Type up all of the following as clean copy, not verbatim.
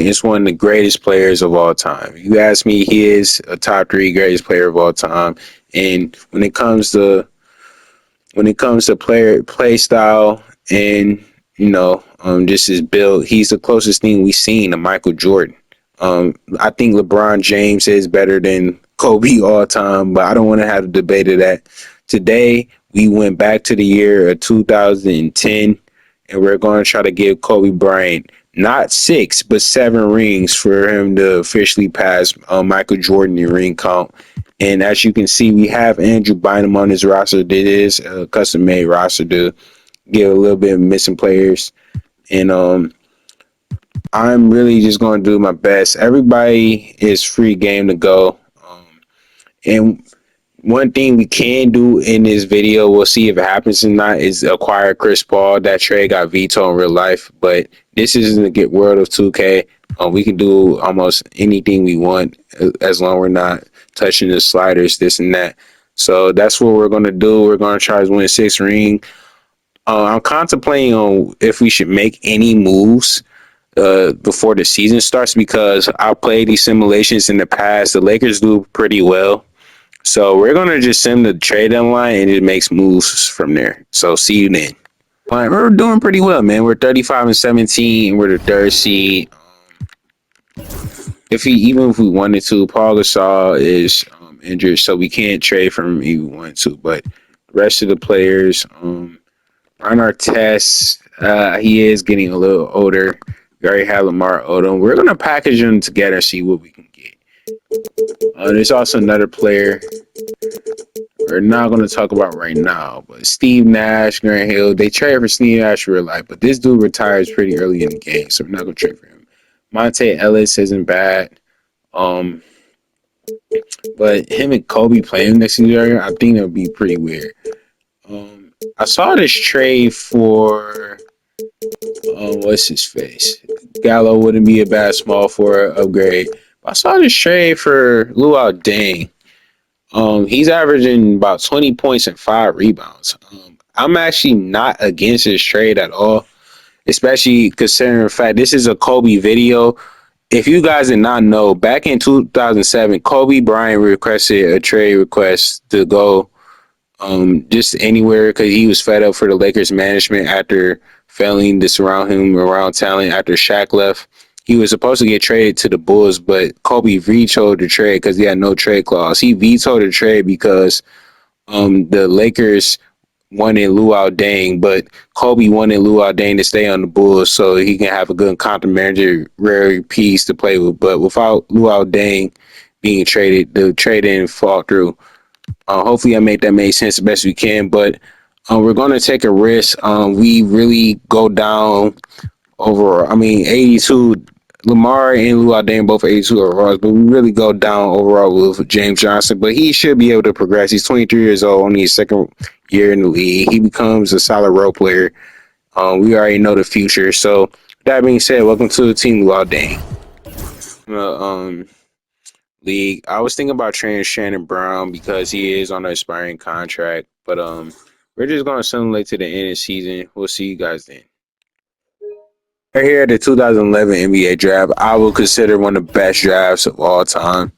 Bryant is one of the greatest players of all time. You ask me, he is a top 3 greatest player of all time. And when it comes to play style and just his build, he's the closest thing we've seen to Michael Jordan. I think LeBron James is better than Kobe all time, but I don't want to have a debate of that. Today, we went back to the year of 2010, and we're going to try to give Kobe Bryant not 6, but 7 rings for him to officially pass Michael Jordan in ring count. And as you can see, we have Andrew Bynum on his roster. It is a custom-made roster to give a little bit of missing players. And I'm really just going to do my best. Everybody is free game to go. And one thing we can do in this video, we'll see if it happens or not, is acquire Chris Paul. That trade got vetoed in real life, but this isn't the get world of 2K. We can do almost anything we want as long as we're not touching the sliders, this and that. So that's what we're going to do. We're going to try to win 6 ring. I'm contemplating on if we should make any moves before the season starts, because I played these simulations in the past. The Lakers do pretty well. So we're going to just send the trade deadline and it makes moves from there. So see you then. We're doing pretty well, man. We're 35-17. We're the 3rd seed. Even if we wanted to, Paul Gasol is injured, so we can't trade for him if we want to. But the rest of the players on our tests, he is getting a little older. We already have Lamar Odom. We're going to package them together and see what we can get. There's also another player we're not going to talk about right now, but Steve Nash, Grant Hill, they traded for Steve Nash in real life, but this dude retires pretty early in the game, so we're not going to trade for him. Monte Ellis isn't bad, but him and Kobe playing next to each other, I think that would be pretty weird. I saw this trade for what's his face? Gallo wouldn't be a bad small forward upgrade. I saw this trade for Luol Deng. He's averaging about 20 points and 5 rebounds. I'm actually not against this trade at all, especially considering the fact this is a Kobe video. If you guys did not know, back in 2007, Kobe Bryant requested a trade request to go just anywhere because he was fed up for the Lakers management after failing to surround him around talent after Shaq left. He was supposed to get traded to the Bulls, but Kobe vetoed the trade because he had no trade clause. He vetoed the trade because the Lakers wanted Luol Deng, but Kobe wanted Luol Deng to stay on the Bulls so he can have a good complementary piece to play with. But without Luol Deng being traded, the trade didn't fall through. Hopefully I made that make sense the best we can, but we're going to take a risk. We really go down over, 82. Lamar and Luol Deng both 82 overall, but we really go down overall with James Johnson. But he should be able to progress. He's 23 years old, only his 2nd year in the league. He becomes a solid role player. We already know the future. So that being said, welcome to the team, Luol Deng. League. I was thinking about trading Shannon Brown because he is on an expiring contract, but we're just gonna simulate to the end of the season. We'll see you guys then. Right here at the 2011 NBA draft, I will consider one of the best drafts of all time.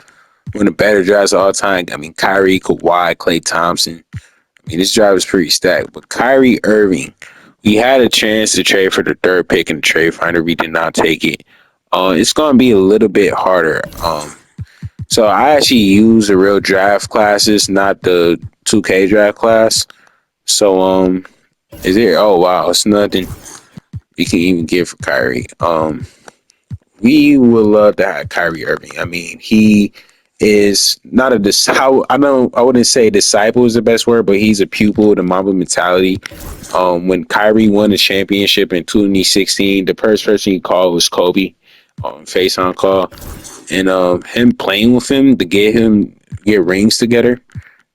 One of the better drafts of all time. Kyrie, Kawhi, Klay Thompson. This draft is pretty stacked. But Kyrie, Irving, we had a chance to trade for the 3rd pick in the trade finder. We did not take it. It's going to be a little bit harder. So I actually use the real draft classes, not the 2K draft class. So is it? Oh wow, it's nothing we can even get for Kyrie. We would love to have Kyrie Irving. He is not I wouldn't say disciple is the best word, but he's a pupil of the Mamba mentality. When Kyrie won the championship in 2016, the first person he called was Kobe, face on call, and him playing with him to get rings together.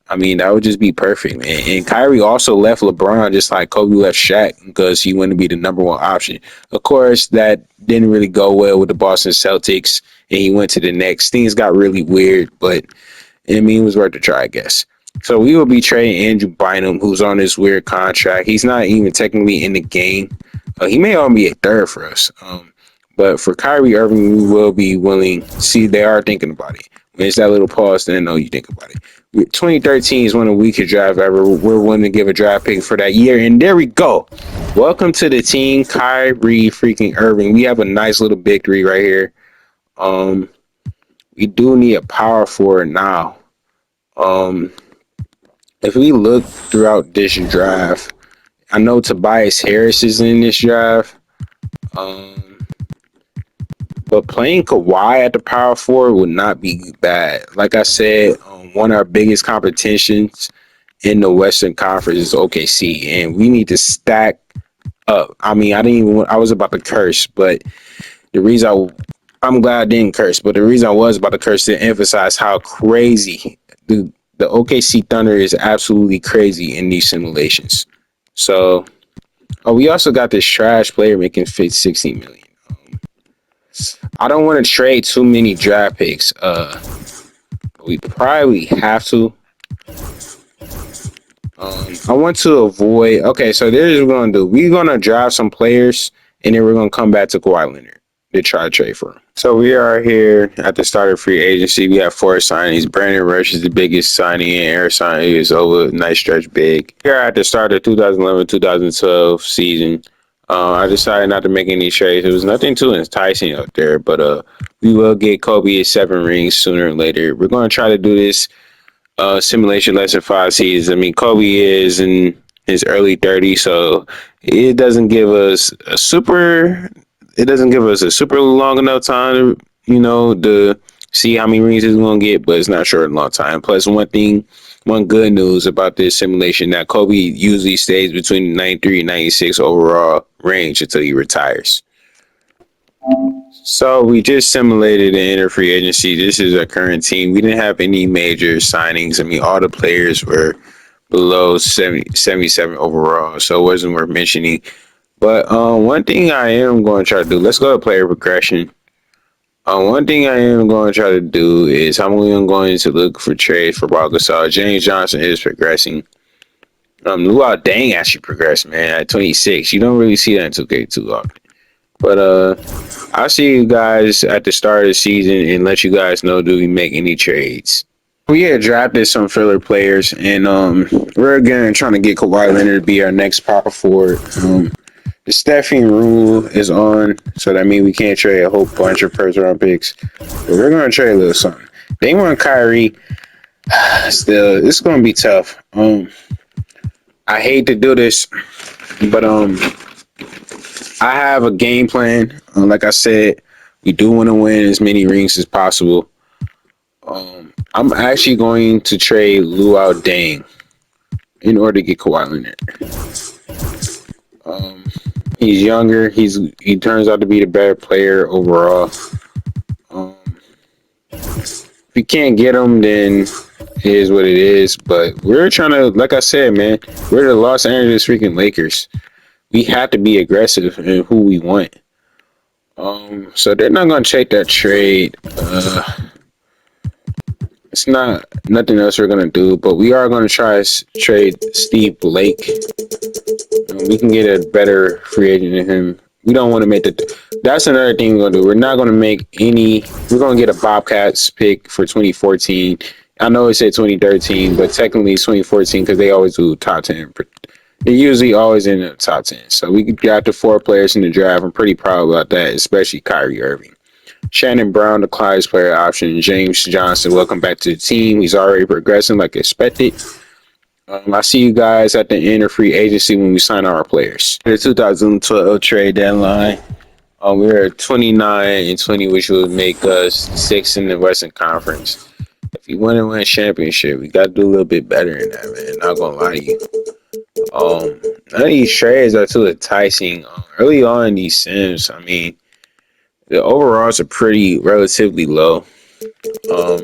That would just be perfect, man. And Kyrie also left LeBron just like Kobe left Shaq because he wanted to be the number 1 option. Of course, that didn't really go well with the Boston Celtics, and he went to the Knicks. Things got really weird, but it was worth a try, I guess. So we will be trading Andrew Bynum, who's on this weird contract. He's not even technically in the game. He may only be a 3rd for us. But for Kyrie Irving, we will be willing. See, they are thinking about it. When it's that little pause, then no, you think about it. 2013 is one of the weakest draft ever. We're willing to give a draft pick for that year, and there we go. Welcome to the team, Kyrie freaking Irving. We have a nice little victory right here. We do need a power forward now. If we look throughout this draft, I know Tobias Harris is in this draft. But playing Kawhi at the power forward would not be bad. Like I said, one of our biggest competitions in the Western Conference is OKC, and we need to stack up. I mean, I was about to curse, but the reason I'm glad I didn't curse, but the reason I was about to curse to emphasize how crazy the OKC Thunder is absolutely crazy in these simulations. So, we also got this trash player making 16 million. I don't want to trade too many draft picks. We probably have to. I want to avoid. Okay, so this is what we're gonna do. We're gonna draft some players, and then we're gonna come back to Kawhi Leonard to try to trade for him. So we are here at the start of free agency. We have 4 signings. Brandon Rush is the biggest signing, and Eric signing is over. Nice stretch big. Here at the start of 2011-2012 season. I decided not to make any trades. There was nothing too enticing up there, but we will get Kobe at 7 rings sooner or later. We're going to try to do this simulation less than 5 seasons. I mean, Kobe is in his early 30s, so it doesn't give us a super. It doesn't give us a super long enough time to see how many rings he's going to get, but it's not short a long time. Plus, one good news about this simulation that Kobe usually stays between 93 and 96 overall range until he retires. So we just simulated the inter free agency. This is our current team. We didn't have any major signings. I mean, all the players were below 77 overall, so it wasn't worth mentioning. But one thing I am going to try to do, let's go to player progression. One thing I am going to try to do is I'm going to look for trades for Paul Gasol. James Johnson is progressing. Luau Dang actually progressed, man, at 26. You don't really see that in 2K too often. But I'll see you guys at the start of the season and let you guys know, do we make any trades. We had drafted some filler players, and we're again trying to get Kawhi Leonard to be our next power forward. The staffing rule is on, so that means we can't trade a whole bunch of first round picks. But we're going to trade a little something. They want Kyrie. Still, it's going to be tough. I hate to do this, but I have a game plan. Like I said, we do want to win as many rings as possible. I'm actually going to trade Luau Dang in order to get Kawhi Leonard. He's younger. He turns out to be the better player overall. If you can't get him, then it is what it is. But we're trying to, like I said, man, we're the Los Angeles freaking Lakers. We have to be aggressive in who we want. So they're not gonna take that trade. It's not nothing else we're gonna do, but we are gonna try to trade Steve Blake. We can get a better free agent than him. We don't want to make the. That's another thing we're gonna do. We're not gonna make any. We're gonna get a Bobcats pick for 2014. I know it said 2013, but technically it's 2014 because they always do top 10. They're usually always in the top 10. So we got the 4 players in the draft. I'm pretty proud about that, especially Kyrie Irving. Shannon Brown, the Clyde's player option. James Johnson, welcome back to the team. He's already progressing like expected. I see you guys at the end of free agency when we sign our players. The 2012 trade deadline. We're at 29 and 20, which would make us 6th in the Western Conference. If you want to win a championship, we got to do a little bit better than that, man. Not gonna lie to you. None of these trades are too enticing. Early on in these sims, I mean, the overalls are pretty relatively low. I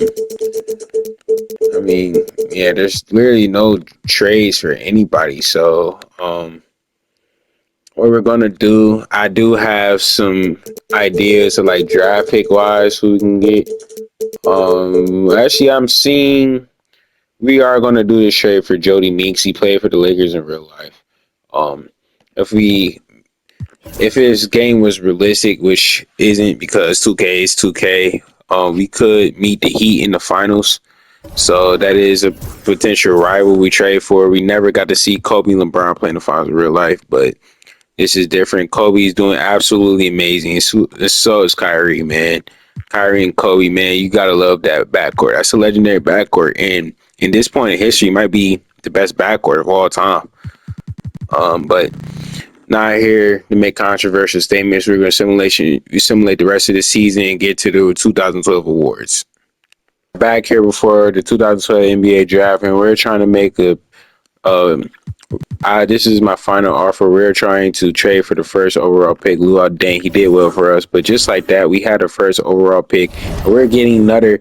mean, yeah, there's literally no trades for anybody. So, what we're gonna do, I do have some ideas of like draft pick wise who we can get. Actually, I'm seeing we are gonna do this trade for Jody Meeks. He played for the Lakers in real life. If we If his game was realistic, which isn't because 2K is 2K, we could meet the Heat in the finals. So that is a potential rival we trade for. We never got to see Kobe and LeBron play in the finals in real life, but this is different. Kobe's doing absolutely amazing. So is Kyrie, man. Kyrie and Kobe, man, you gotta love that backcourt. That's a legendary backcourt, and in this point in history, might be the best backcourt of all time. But not here to make controversial statements. We're going to simulate the rest of the season and get to the 2012 awards. Back here before the 2012 NBA draft, and we're trying to make a. This is my final offer. We're trying to trade for the first overall pick. Luau Deng, he did well for us, but just like that, we had a first overall pick, and we're getting another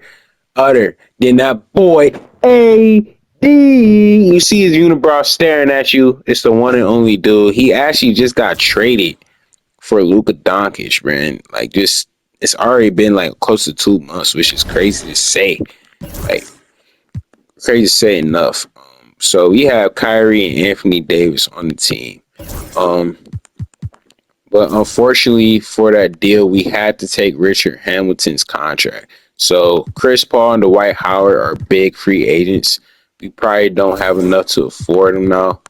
other than that boy AD. You see his unibrow staring at you. It's the one and only dude. He actually just got traded for Luka Doncic, man. Like this, it's already been like close to 2 months, which is crazy to say. Like crazy to say enough. So we have Kyrie and Anthony Davis on the team. Um, but unfortunately for that deal, we had to take Richard Hamilton's contract. So Chris Paul and Dwight Howard are big free agents. We probably don't have enough to afford them now.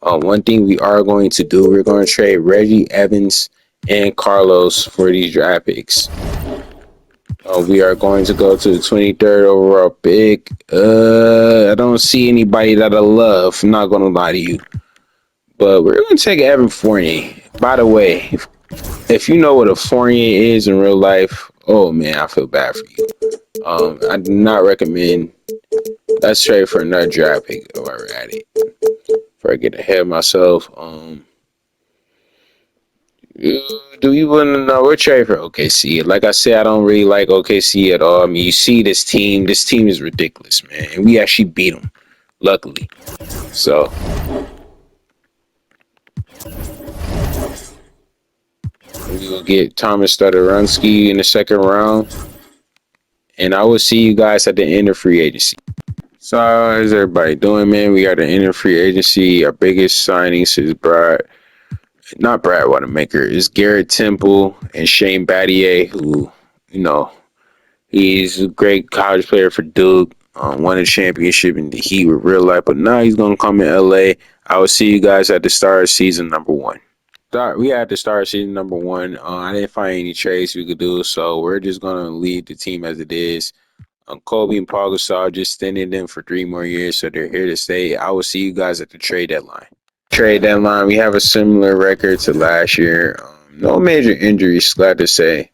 One thing we are going to do, we're going to trade Reggie Evans and Carlos for these draft picks. We are going to go to the 23rd overall pick. I don't see anybody that I love. I'm not going to lie to you. But we're going to take Evan Fournier. By the way, if you know what a Fournier is in real life, oh man, I feel bad for you. I do not recommend. Let's trade for another draft pick while we're at it. Before I get ahead of myself. Do you want to know? We're trading for OKC. Like I said, I don't really like OKC at all. I mean, you see this team. This team is ridiculous, man. And we actually beat them, luckily. So we will get Thomas Stolarensky in the second round. And I will see you guys at the end of free agency. So how's everybody doing, man? We got the end of free agency. Our biggest signings is not Brad Wanamaker. It's Garrett Temple and Shane Battier, who, you know, he's a great college player for Duke. Won a championship in the Heat with real life, but now he's gonna come in LA. I will see you guys at the start of season number one. We had to start season number one. I didn't find any trades we could do, so we're just gonna leave the team as it is. Kobe and Paul Gasol just extended them for 3 more years, so they're here to stay. I will see you guys at the trade deadline. Trade deadline, we have a similar record to last year. No major injuries, glad to say.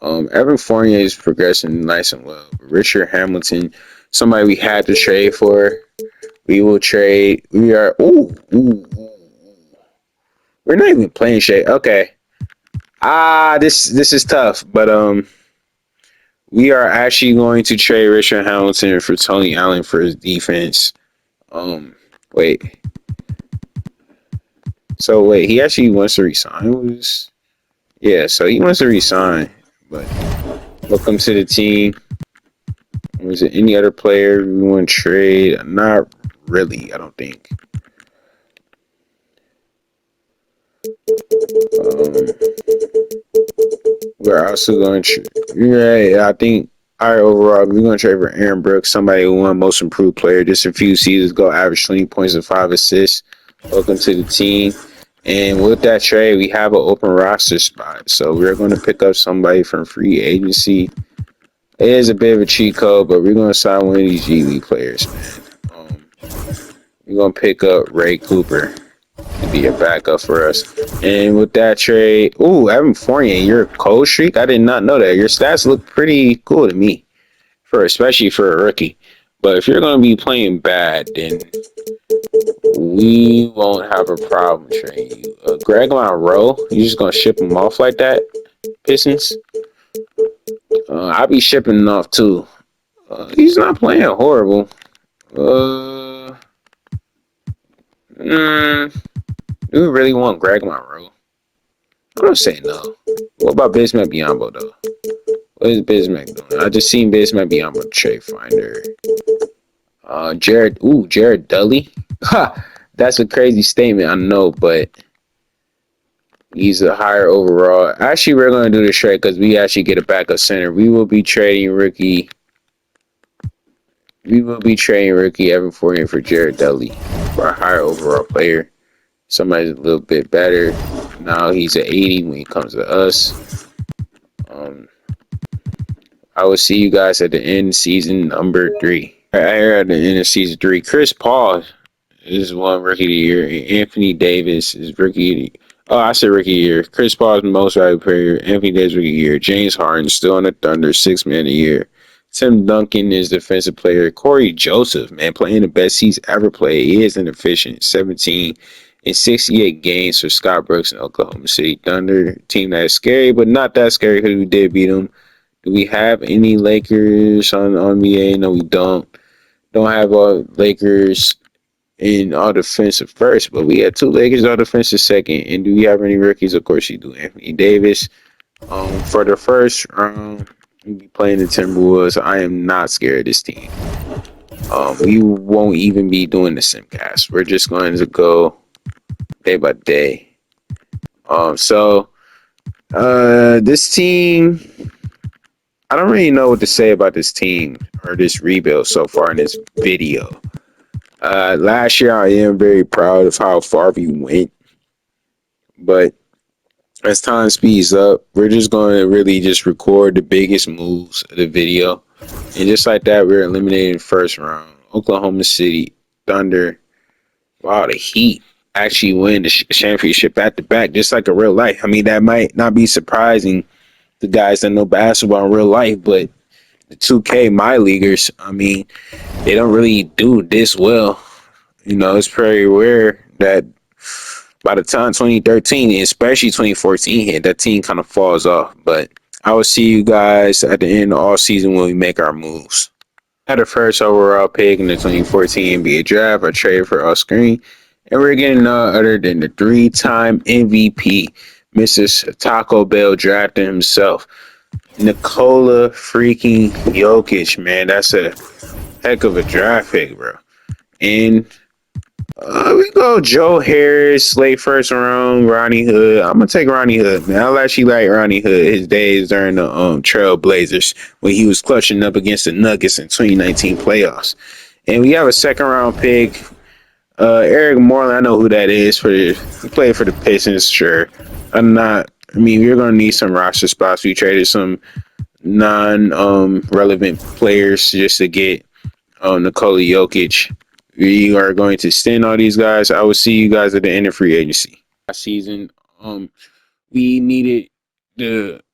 Evan Fournier is progressing nice and well. Richard Hamilton, somebody we had to trade for. We will trade. We are. We're not even playing shade. Okay. This is tough, but we are actually going to trade Richard Hamilton for Tony Allen for his defense. Wait. So wait, he actually wants to resign. Yeah, so he wants to resign, but welcome to the team. Was it any other player we want to trade? Not really, I don't think. We're also going to, yeah, I think our overall, we're going to trade for Aaron Brooks, somebody who won most improved player just a few seasons ago, averaged 20 points and 5 assists. Welcome to the team. And with that trade, we have an open roster spot. So we're going to pick up somebody from free agency. It is a bit of a cheat code, but we're going to sign one of these G League players, man. We're going to pick up Ray Cooper to be a backup for us. And with that trade, Evan Fournier, you're a cold streak? I did not know that. Your stats look pretty cool to me, especially for a rookie. But if you're going to be playing bad, then we won't have a problem trading you. Greg Monroe, you just going to ship him off like that? Pistons? I'll be shipping him off too. He's not playing horrible. Do we really want Greg Monroe? I'm gonna say no. What about Bismack Biyombo though? What is Bismack doing? I just seen Bismack Biyombo trade finder. Jared Dudley. Ha! That's a crazy statement, I know, but He's a higher overall. Actually, we're going to do this trade because we actually get a backup center. We will be trading rookie. We will be trading rookie Evan Fournier for Jared Dudley for a higher overall player. Somebody's a little bit better. Now he's at 80 when it comes to us. Um, I will see you guys at the end of season number 3. Right here at the end of season 3, Chris Paul is one rookie of the year. Anthony Davis is rookie of the year. Oh, I said rookie of the year. Chris Paul is most valuable player. Anthony Davis rookie of the year. James Harden still on the Thunder, 6 man of the year. Tim Duncan is defensive player. Corey Joseph, man, playing the best he's ever played. He is inefficient. 17 in 68 games for Scott Brooks and Oklahoma City Thunder. Team that is scary, but not that scary because we did beat them. Do we have any Lakers on NBA? No, we don't. Don't have all Lakers in all defensive first, but we had 2 Lakers all defensive second. And do we have any rookies? Of course you do. Anthony Davis. For the first round, we'll be playing the Timberwolves. I am not scared of this team. We won't even be doing the simcast. We're just going to go day by day. This team, I don't really know what to say about this team or this rebuild so far in this video. Last year, I am very proud of how far we went, but as time speeds up, we're just going to really just record the biggest moves of the video. And just like that, we're eliminating the first round. Oklahoma City Thunder. Wow, the Heat actually win the championship back to back, just like a real life. I mean, that might not be surprising to guys that know basketball in real life, but the 2K my leaguers, I mean, they don't really do this well. You know, it's pretty rare that by the time 2013, especially 2014 hit, that team kind of falls off. But I will see you guys at the end of all season when we make our moves. Had the first overall pick in the 2014 NBA draft, I traded for All Screen, and we're getting none other than the 3-time MVP, Mrs. Taco Bell drafting himself, Nikola freaking Jokic. Man, that's a heck of a draft pick, bro. And we go Joe Harris, late first round, Ronnie Hood. I'm gonna take Ronnie Hood, man. I actually like Ronnie Hood. His days during the Trail Blazers when he was clutching up against the Nuggets in 2019 playoffs. And we have a second round pick. Eric Moreland, I know who that is. He played for the Pistons, sure. I mean, we're gonna need some roster spots. We traded some non relevant players just to get Nikola Jokic. We are going to extend all these guys. I will see you guys at the end of free agency. Last season, we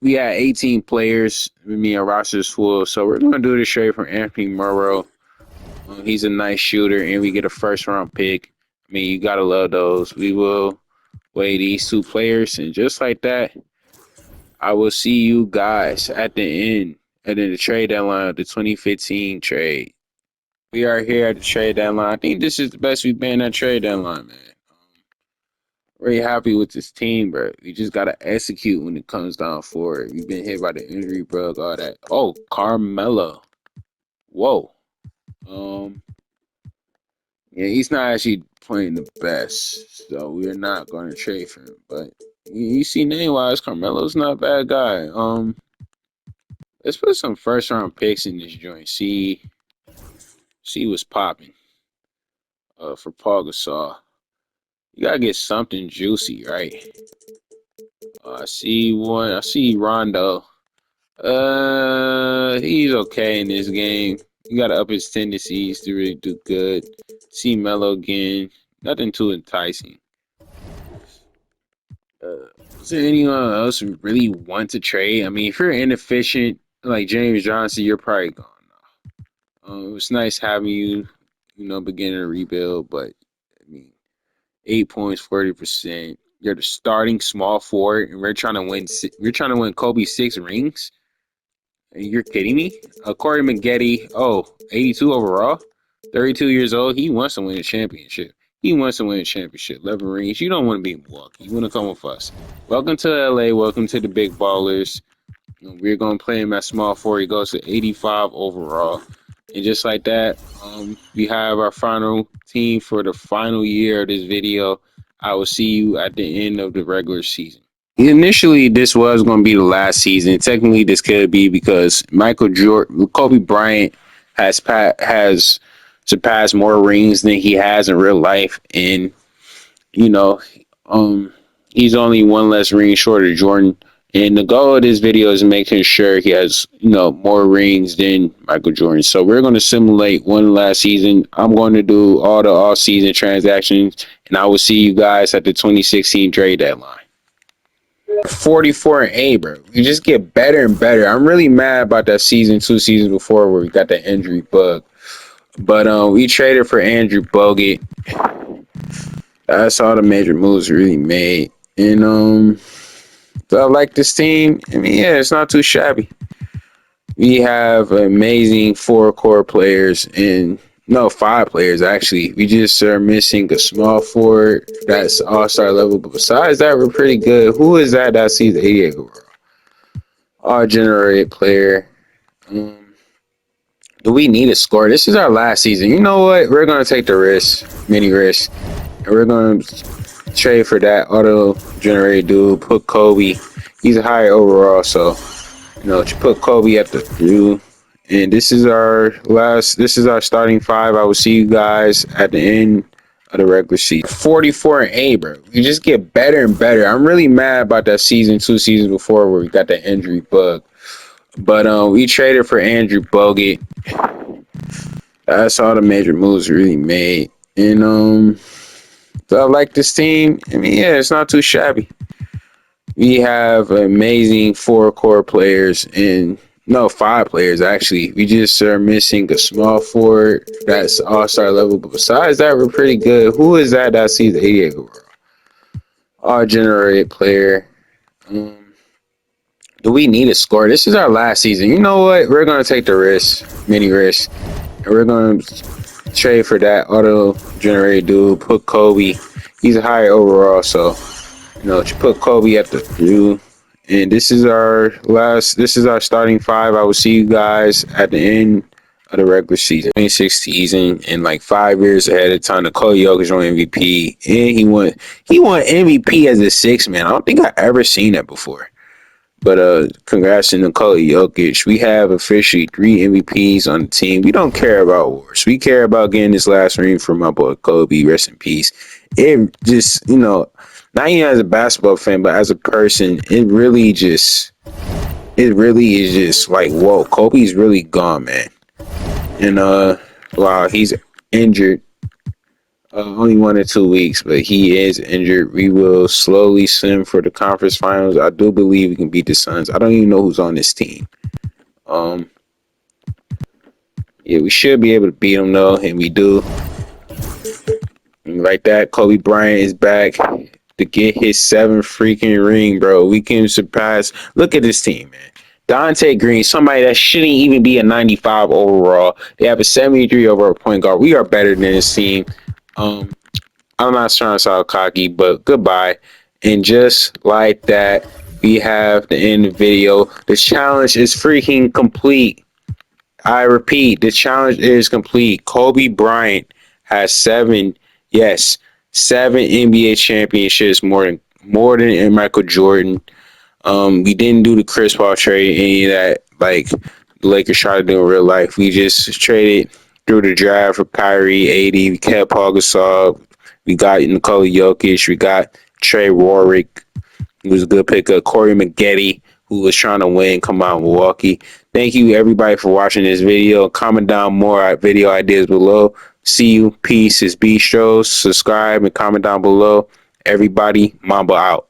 had 18 players. I mean, our roster is full, so we're going to do this trade from Anthony Morrow. He's a nice shooter, and we get a first round pick. I mean, you gotta love those. We will weigh these 2 players, and just like that, I will see you guys at the end and then the trade deadline of the 2015 trade. We are here at the trade deadline. I think this is the best we've been at trade deadline, man. Very happy with this team, bro. We just gotta execute when it comes down for it. We've been hit by the injury bug, all that. Oh, Carmelo. Whoa. Yeah, he's not actually playing the best, so we're not going to trade for him. But you see, name wise, Carmelo's not a bad guy. Let's put some first round picks in this joint. See what's popping. For Paul Gasol, you gotta get something juicy, right? I see one. I see Rondo. He's okay in this game. You gotta up his tendencies to really do good. See Melo again. Nothing too enticing. Is there anyone else who really want to trade? I mean, if you're inefficient like James Johnson, you're probably gone. It was nice having you, beginning a rebuild, but I mean, 8 points, 40%. You're the starting small forward, and we're trying to win. We're trying to win Kobe 6 rings. And you're kidding me? Corey Maggette, 82 overall, 32 years old. He wants to win a championship. 11 rings. You don't want to be in Milwaukee. You want to come with us. Welcome to LA. Welcome to the big ballers. We're going to play him at small forward. He goes to 85 overall. And just like that, we have our final team for the final year of this video. I will see you at the end of the regular season. initially this was going to be the last season. Technically, this could be because Kobe Bryant has surpassed more rings than he has in real life, and you know, um, he's only one less ring short of Jordan. And the goal of this video is making sure he has, more rings than Michael Jordan. So we're going to simulate one last season. I'm going to do all the off-season transactions, and I will see you guys at the 2016 trade deadline. 44 and 8, bro. You just get better and better. I'm really mad about that season, 2 seasons before, where we got that injury bug. But we traded for Andrew Bogut. That's all the major moves we really made. And do I like this team? I mean, yeah, it's not too shabby. We have amazing four core players and no, five players actually. We just are missing a small forward that's all-star level. But besides that, we're pretty good. Who is that sees the 88 overall? All generated player. Um, do we need a score? This is our last season. You know what? We're gonna take the risk, mini risk, and we're gonna trade for that auto generated dude. Put Kobe. He's a higher overall, so you put Kobe at the 2. And this is our starting 5. I will see you guys at the end of the regular season. 44 and 8, bro. You just get better and better. I'm really mad about that season, 2 seasons before, where we got that injury bug. But we traded for Andrew Bogut. That's all the major moves we really made. And do I like this team? I mean, yeah, it's not too shabby. We have amazing four core players and no, five players actually. We just are missing a small forward that's all-star level. But besides that, we're pretty good. Who is that sees the 88 overall? All generated player. Um, do we need a score? This is our last season. You know what? We're gonna take the risk, mini risk, and we're gonna trade for that auto generated dude. Put Kobe. He's a higher overall, so put Kobe at the 2. And this is our starting 5. I will see you guys at the end of the regular season. 26 season and like 5 years ahead of time. Nikola Jokic won MVP. And he won MVP as a 6 man. I don't think I ever seen that before. But congrats to Nikola Jokic. We have officially 3 MVPs on the team. We don't care about wars. We care about getting this last ring from my boy Kobe. Rest in peace. It just, not even as a basketball fan, but as a person, it really is just like, whoa, Kobe's really gone, man. And wow, he's injured. Only 1 or 2 weeks, but he is injured. We will slowly swim for the conference finals. I do believe we can beat the Suns. I don't even know who's on this team. Yeah, we should be able to beat them though, and we do. And like that, Kobe Bryant is back to get his 7th freaking ring, bro. We can surpass. Look at this team, man. Dante Green, somebody that shouldn't even be a 95 overall. They have a 73 overall point guard. We are better than this team. I'm not trying to sound cocky, but goodbye. And just like that, we have the end of the video. The challenge is freaking complete. I repeat, the challenge is complete. Kobe Bryant has 7 NBA championships, more than Michael Jordan. We didn't do the Chris Paul trade, any of that like the Lakers tried to do in real life. We just traded through the draft for Kyrie, 80. We kept Paul Gasol. We got Nikola Jokic. We got Trey Warwick, who was a good pickup. Corey Maggette, who was trying to win, come out of Milwaukee. Thank you, everybody, for watching this video. Comment down more video ideas below. See you. Peace. It's Bistro. Subscribe and comment down below. Everybody, Mamba out.